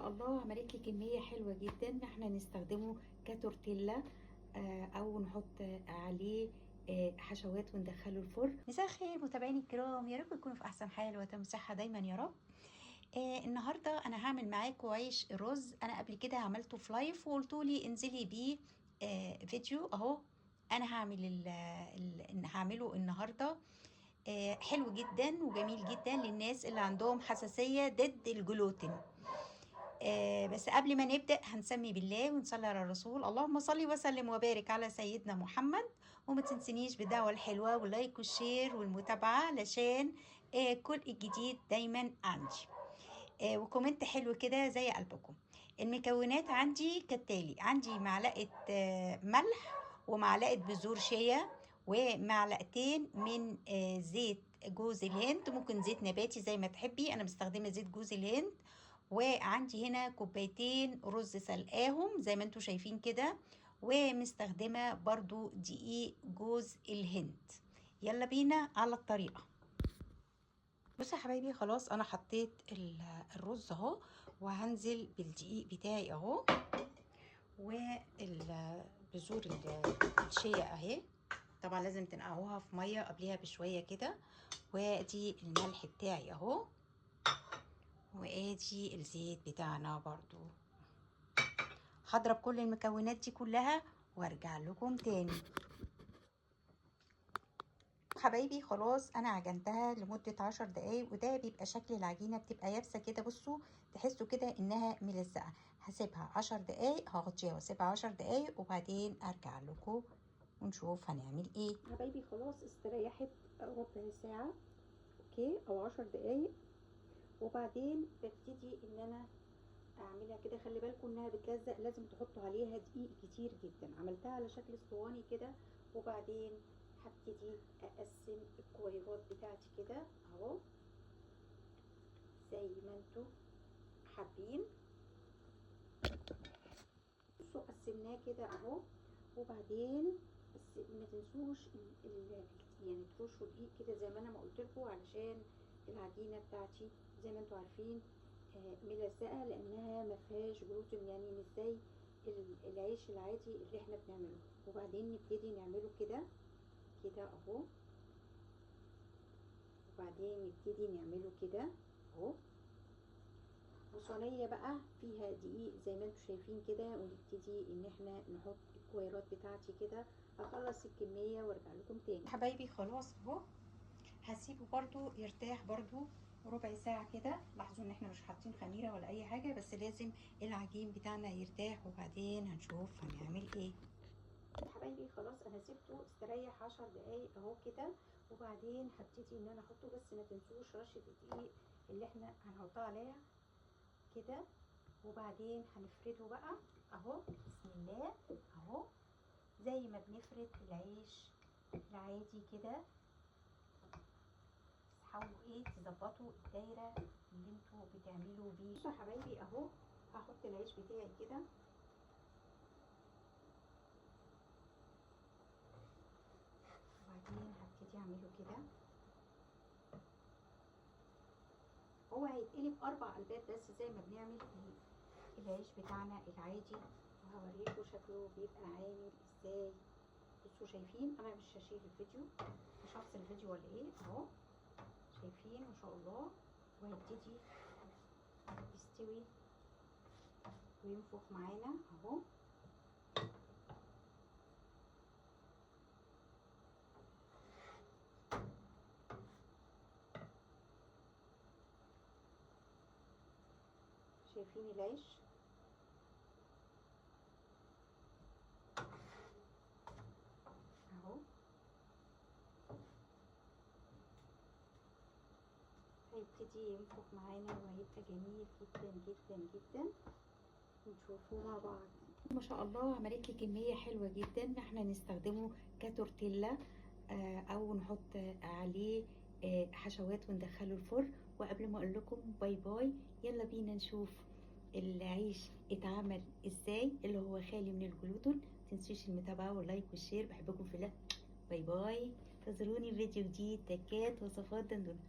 شاء الله عملت لي كمية حلوة جدا. احنا نستخدمه كتورتيلا او نحط عليه حشوات وندخله الفرن. مساء الخير متابعيني الكرام، يا رب تكونوا في احسن حال وتم صحه دايما يا رب. النهارده انا هعمل معاكم عيش الرز. انا قبل كده عملته في لايف وقلتولي انزلي بيه فيديو اهو. انا هعمله النهارده. حلو جدا وجميل جدا للناس اللي عندهم حساسيه ضد الجلوتين. بس قبل ما نبدأ هنسمي بالله ونصلي على الرسول. اللهم صل وسلم وبارك على سيدنا محمد. وما تنسنيش بالدعوة الحلوة واللايك والشير والمتابعة علشان كل الجديد دايما عندي. وكومنت حلو كده زي قلبكم. المكونات عندي كالتالي: عندي معلقة ملح، ومعلقة بذور شيا، ومعلقتين من زيت جوز الهند، ممكن زيت نباتي زي ما تحبي، انا مستخدمة زيت جوز الهند. وعندي هنا كوبايتين رز سلقاهم زي ما انتوا شايفين كده، ومستخدمة برضو دقيق جوز الهند. يلا بينا على الطريقة. بصوا يا حبايبي، خلاص انا حطيت الرز اهو، وهنزل بالدقيق بتاعي اهو، والبذور الشيا اهي. طبعا لازم تنقعوها في ميه قبلها بشويه كده. وادي الملح بتاعي اهو، وادي الزيت بتاعنا برضو. هضرب كل المكونات دي كلها وارجع لكم تاني. حبايبي خلاص انا عجنتها لمدة 10 دقايق، وده بيبقى شكل العجينة، بتبقى يابسة كده. بصوا تحسوا كده انها ملزقة. هسيبها 10 دقايق، هغطيها واسيبها 10 دقايق وبعدين ارجع لكم ونشوف هنعمل ايه. حبايبي خلاص استريحت ربع ساعة اوكي او 10 دقايق، وبعدين ببتدي ان انا اعملها كده. خلي بالكم انها بتلزق، لازم تحطوا عليها دقيق كتير جدا. عملتها على شكل اسطواني كده، وبعدين هبتدي اقسم الكويرات بتاعتي كده اهو زي ما انتوا حابين. بصوا قسمناه كده اهو، وبعدين بس ما تنسوش يعني ترشوا دقيق كده زي ما انا ما قلت لكم، علشان العجينه بتاعتي زي ما انتوا عارفين ملزقه، لانها ما فيهاش جلوتين، يعني مش زي العيش العادي اللي احنا بنعمله. وبعدين نبتدي نعمله كده كده اهو، وبعدين نبتدي نعمله كده اهو. وصينيه بقى فيها دقيق زي ما انتوا شايفين كده، ونبتدي ان احنا نحط الكويرات بتاعتي كده. هخلص الكميه وارجع لكم تاني. حبايبي خلاص اهو، هسيبه برضو يرتاح برضو ربع ساعة كده. لاحظوا ان احنا مش حاطين خميرة ولا اي حاجة، بس لازم العجين بتاعنا يرتاح، وبعدين هنشوف هنعمل ايه. حبايبي خلاص انا سبته استريح 10 دقايق اهو كده، وبعدين هبتدي ان انا احطه. بس ما تنسوش رشه الدقيق اللي احنا هنحطها عليها كده، وبعدين هنفرده بقى اهو. بسم الله اهو، زي ما بنفرد العيش العادي كده. حاولوا تظبطوا الدايره اللي انتوا بتعملوا بيه. بصوا يا حبايبي اهو، هحط العيش بتاعي كده، وبعدين هبتدي اعمله كده. هو هيتقلب 4 قلبات بس زي ما بنعمل العيش بتاعنا العادي، وهوريكم شكله بيبقى عامل ازاي. بصوا شايفين، انا مش هشيل الفيديو، مش هفصل الفيديو ولا ايه اهو. شايفين ما شاء الله، وهيبتدي يستوي وينفخ معانا اهو. شايفين العيش اهو، هيبتدي ينفخ معانا وهيبقى جميل جدا جدا جدا. نشوفه مع بعض. ما شاء الله عملت لي كميه حلوه جدا. احنا نستخدمه كتورتيلا او نحط عليه حشوات وندخله الفرن. وقبل ما اقول لكم باي باي، يلا بينا نشوف العيش اتعمل ازاي اللي هو خالي من الجلوتين. متنسوش المتابعه واللايك والشير، بحبكم في الله. باي باي، انتظروني في فيديو جديد. تكات وصفات دندون.